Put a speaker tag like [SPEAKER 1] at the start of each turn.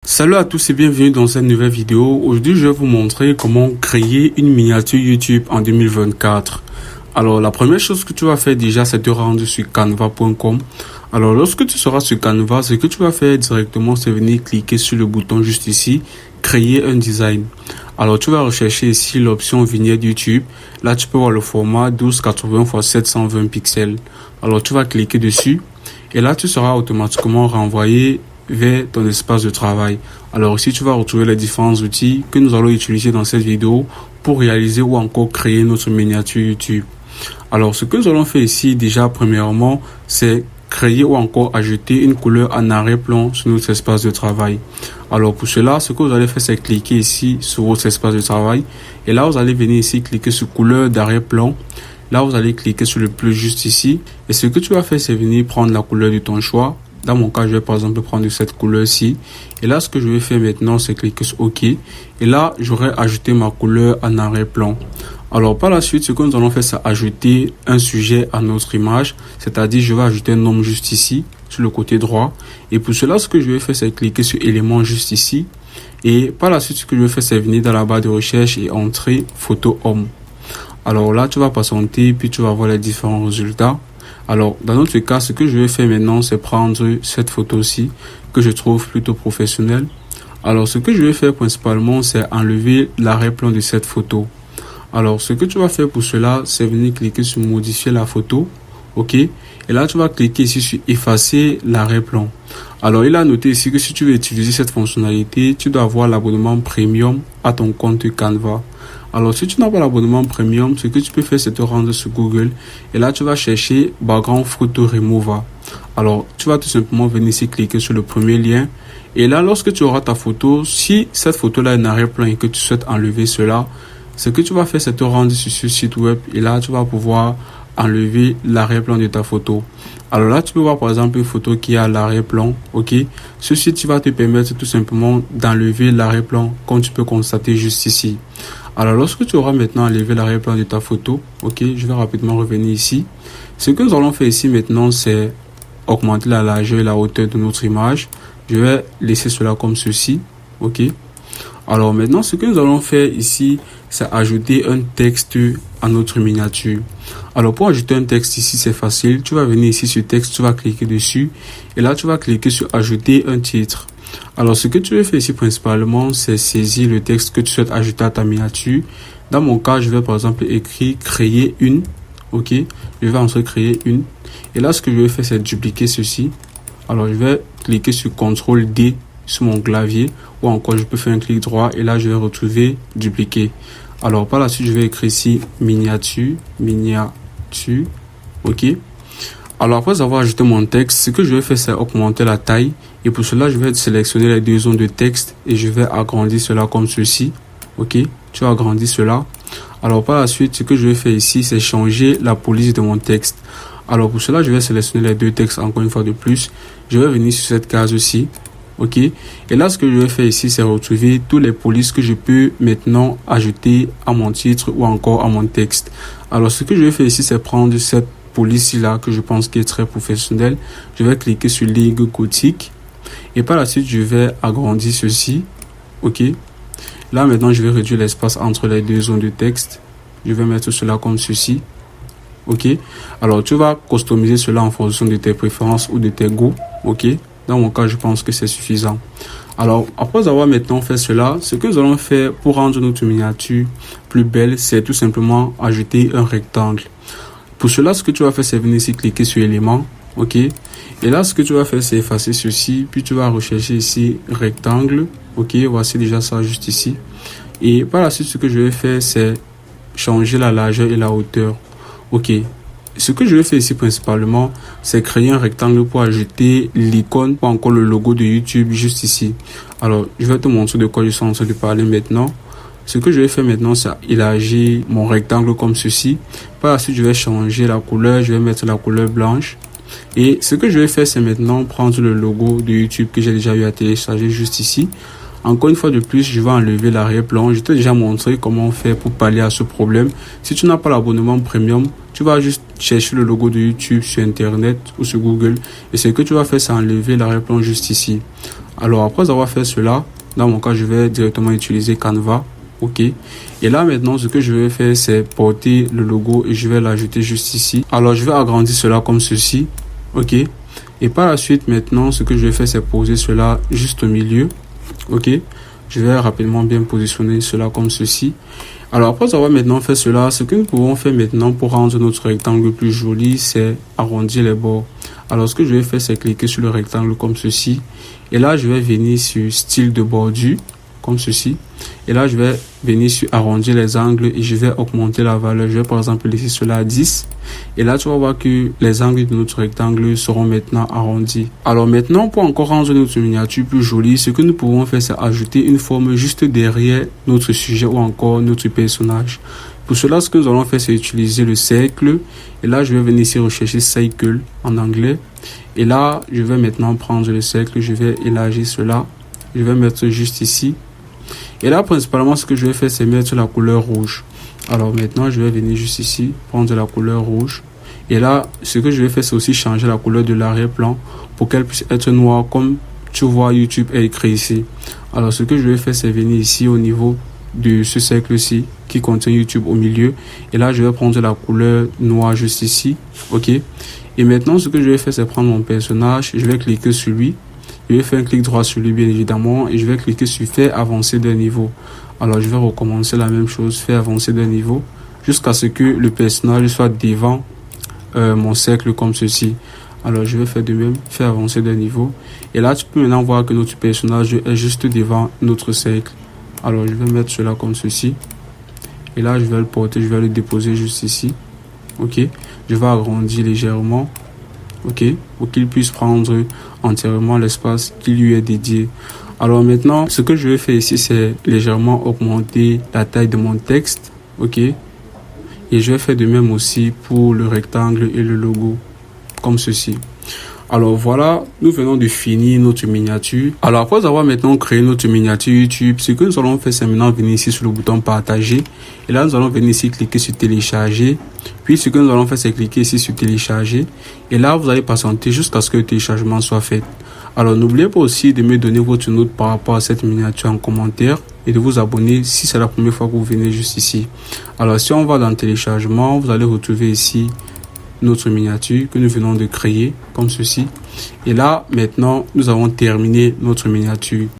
[SPEAKER 1] Salut à tous et bienvenue dans cette nouvelle vidéo. Aujourd'hui, je vais vous montrer comment créer une miniature YouTube en 2024. Alors, la première chose que tu vas faire déjà, c'est te rendre sur canva.com. Alors, lorsque tu seras sur Canva, ce que tu vas faire directement, c'est venir cliquer sur le bouton juste ici, créer un design. Alors, tu vas rechercher ici l'option vignette YouTube. Là, tu peux voir le format 1280 x 720 pixels. Alors, tu vas cliquer dessus et là, tu seras automatiquement renvoyé vers ton espace de travail. Alors ici, tu vas retrouver les différents outils que nous allons utiliser dans cette vidéo pour réaliser ou encore créer notre miniature YouTube. Alors, ce que nous allons faire ici, déjà, premièrement, c'est créer ou encore ajouter une couleur en arrière-plan sur notre espace de travail. Alors, pour cela, ce que vous allez faire, c'est cliquer ici sur votre espace de travail. Et là, vous allez venir ici, cliquer sur couleur d'arrière-plan. Là, vous allez cliquer sur le plus juste ici. Et ce que tu vas faire, c'est venir prendre la couleur de ton choix. Dans mon cas, je vais par exemple prendre cette couleur-ci. Et là, ce que je vais faire maintenant, c'est cliquer sur OK. Et là, j'aurai ajouté ma couleur en arrière-plan. Alors, par la suite, ce que nous allons faire, c'est ajouter un sujet à notre image. C'est-à-dire, je vais ajouter un nom juste ici, sur le côté droit. Et pour cela, ce que je vais faire, c'est cliquer sur élément juste ici. Et par la suite, ce que je vais faire, c'est venir dans la barre de recherche et entrer photo homme. Alors là, tu vas patienter, puis tu vas voir les différents résultats. Alors, dans notre cas, ce que je vais faire maintenant, c'est prendre cette photo-ci, que je trouve plutôt professionnelle. Alors, ce que je vais faire principalement, c'est enlever l'arrière-plan de cette photo. Alors, ce que tu vas faire pour cela, c'est venir cliquer sur modifier la photo. OK? Et là, tu vas cliquer ici sur effacer l'arrière-plan. Alors, il a noté ici que si tu veux utiliser cette fonctionnalité, tu dois avoir l'abonnement premium à ton compte Canva. Alors, si tu n'as pas l'abonnement premium, ce que tu peux faire, c'est te rendre sur Google. Et là, tu vas chercher Background Photo Remover. Alors, tu vas tout simplement venir ici cliquer sur le premier lien. Et là, lorsque tu auras ta photo, si cette photo-là est en arrière-plan et que tu souhaites enlever cela, ce que tu vas faire, c'est te rendre sur ce site web. Et là, tu vas pouvoir enlever l'arrière-plan de ta photo. Alors là, tu peux voir par exemple une photo qui est à l'arrière-plan. OK? Ce site va te permettre tout simplement d'enlever l'arrière-plan, comme tu peux constater juste ici. Alors, lorsque tu auras maintenant enlevé l'arrière-plan de ta photo, OK, je vais rapidement revenir ici. Ce que nous allons faire ici maintenant, c'est augmenter la largeur et la hauteur de notre image. Je vais laisser cela comme ceci. OK. Alors maintenant, ce que nous allons faire ici, c'est ajouter un texte à notre miniature. Alors pour ajouter un texte ici, c'est facile. Tu vas venir ici sur texte, tu vas cliquer dessus. Et là, tu vas cliquer sur ajouter un titre. Alors ce que tu veux faire ici principalement, c'est saisir le texte que tu souhaites ajouter à ta miniature. Dans mon cas, je vais par exemple écrire créer une. OK. Je vais entrer créer une. Et là, ce que je vais faire, c'est dupliquer ceci. Alors je vais cliquer sur CTRL D sur mon clavier, ou encore je peux faire un clic droit et là je vais retrouver dupliquer. Alors par la suite, je vais écrire ici miniature. OK. Alors après avoir ajouté mon texte, ce que je vais faire, c'est augmenter la taille. Et pour cela, je vais sélectionner les deux zones de texte et je vais agrandir cela comme ceci. OK. Tu agrandis cela. Alors par la suite, ce que je vais faire ici, c'est changer la police de mon texte. Alors pour cela, je vais sélectionner les deux textes encore une fois de plus. Je vais venir sur cette case aussi. OK. Et là, ce que je vais faire ici, c'est retrouver tous les polices que je peux maintenant ajouter à mon titre ou encore à mon texte. Alors, ce que je vais faire ici, c'est prendre cette police-là que je pense qui est très professionnelle. Je vais cliquer sur ligne gothique. Et par la suite, je vais agrandir ceci. OK. Là, maintenant, je vais réduire l'espace entre les deux zones de texte. Je vais mettre cela comme ceci. OK. Alors, tu vas customiser cela en fonction de tes préférences ou de tes goûts. OK. Dans mon cas, je pense que c'est suffisant. Alors, après avoir maintenant fait cela, ce que nous allons faire pour rendre notre miniature plus belle, c'est tout simplement ajouter un rectangle. Pour cela, ce que tu vas faire, c'est venir ici, cliquer sur élément. OK. Et là, ce que tu vas faire, c'est effacer ceci. Puis, tu vas rechercher ici rectangle. OK. Voici déjà ça juste ici. Et par la suite, ce que je vais faire, c'est changer la largeur et la hauteur. OK. Ce que je vais faire ici principalement, c'est créer un rectangle pour ajouter l'icône ou encore le logo de YouTube juste ici. Alors, je vais te montrer de quoi je suis en train de parler maintenant. Ce que je vais faire maintenant, c'est élargir mon rectangle comme ceci. Par la suite, je vais changer la couleur. Je vais mettre la couleur blanche. Et ce que je vais faire, c'est maintenant prendre le logo de YouTube que j'ai déjà eu à télécharger juste ici. Encore une fois de plus, je vais enlever l'arrière-plan. Je t'ai déjà montré comment faire pour pallier à ce problème. Si tu n'as pas l'abonnement premium, tu vas juste chercher le logo de YouTube sur Internet ou sur Google. Et ce que tu vas faire, c'est enlever l'arrière-plan juste ici. Alors après avoir fait cela, dans mon cas, je vais directement utiliser Canva. OK. Et là, maintenant, ce que je vais faire, c'est porter le logo et je vais l'ajouter juste ici. Alors, je vais agrandir cela comme ceci. OK. Et par la suite, maintenant, ce que je vais faire, c'est poser cela juste au milieu. OK. Je vais rapidement bien positionner cela comme ceci. Alors, après avoir maintenant fait cela, ce que nous pouvons faire maintenant pour rendre notre rectangle plus joli, c'est arrondir les bords. Alors, ce que je vais faire, c'est cliquer sur le rectangle comme ceci. Et là, je vais venir sur style de bordure, comme ceci. Et là, je vais venir sur arrondir les angles et je vais augmenter la valeur. Je vais par exemple laisser cela à 10. Et là, tu vas voir que les angles de notre rectangle seront maintenant arrondis. Alors maintenant, pour encore rendre notre miniature plus jolie, ce que nous pouvons faire, c'est ajouter une forme juste derrière notre sujet ou encore notre personnage. Pour cela, ce que nous allons faire, c'est utiliser le cercle. Et là, je vais venir ici rechercher cycle en anglais. Et là, je vais maintenant prendre le cercle. Je vais élargir cela. Je vais mettre juste ici. Et là, principalement, ce que je vais faire, c'est mettre la couleur rouge. Alors maintenant, je vais venir juste ici, prendre la couleur rouge. Et là, ce que je vais faire, c'est aussi changer la couleur de l'arrière-plan pour qu'elle puisse être noire, comme tu vois YouTube est écrit ici. Alors, ce que je vais faire, c'est venir ici au niveau de ce cercle-ci qui contient YouTube au milieu. Et là, je vais prendre la couleur noire juste ici. OK. Et maintenant, ce que je vais faire, c'est prendre mon personnage. Je vais cliquer sur lui. Je vais faire un clic droit sur lui, bien évidemment, et je vais cliquer sur faire avancer d'un niveau. Alors, je vais recommencer la même chose, faire avancer d'un niveau, jusqu'à ce que le personnage soit devant mon cercle comme ceci. Alors, je vais faire de même, faire avancer d'un niveau. Et là, tu peux maintenant voir que notre personnage est juste devant notre cercle. Alors, je vais mettre cela comme ceci. Et là, je vais le porter, je vais le déposer juste ici. OK. Je vais agrandir légèrement. OK, pour qu'il puisse prendre entièrement l'espace qui lui est dédié. Alors maintenant, ce que je vais faire ici, c'est légèrement augmenter la taille de mon texte. OK, et je vais faire de même aussi pour le rectangle et le logo, comme ceci. Alors voilà, nous venons de finir notre miniature. Alors après avoir maintenant créé notre miniature YouTube, ce que nous allons faire, c'est maintenant venir ici sur le bouton partager. Et là, nous allons venir ici cliquer sur télécharger. Puis ce que nous allons faire, c'est cliquer ici sur télécharger. Et là, vous allez patienter jusqu'à ce que le téléchargement soit fait. Alors n'oubliez pas aussi de me donner votre note par rapport à cette miniature en commentaire. Et de vous abonner si c'est la première fois que vous venez juste ici. Alors si on va dans le téléchargement, vous allez retrouver ici notre miniature que nous venons de créer comme ceci. Et là, maintenant, nous avons terminé notre miniature.